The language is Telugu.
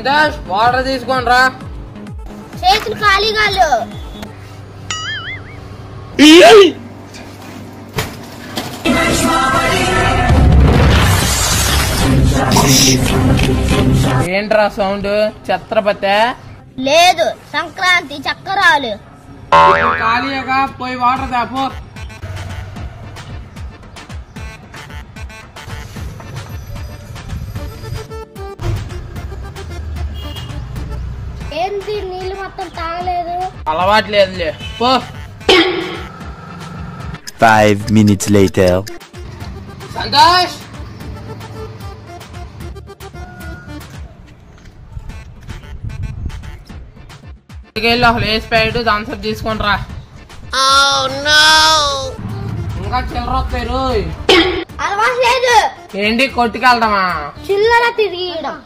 సంతోష్ వాటర్ తీసుకోండి రా. చేతులు ఖాళీగా ఏంట్రా సౌండ్? ఛత్రపతి లేదు, సంక్రాంతి చక్కరాలు. ఖాళీగా పోయి వాటర్ తాపు. ఏంది నీళ్ళు మొత్తం తాగలేదు? అలవాట్లేదులే పో. 5 minutes later. సంతోష్ వెళ్ళి ఒక లేస్ ప్యాకెట్ థమ్స్అప్ తీసుకొని రా. ఇంకా చిల్లర వస్తాయి. అలవాటు లేదు. ఏంటి కొట్టుకెళ్దామా? చిల్లర తిరిగియడం.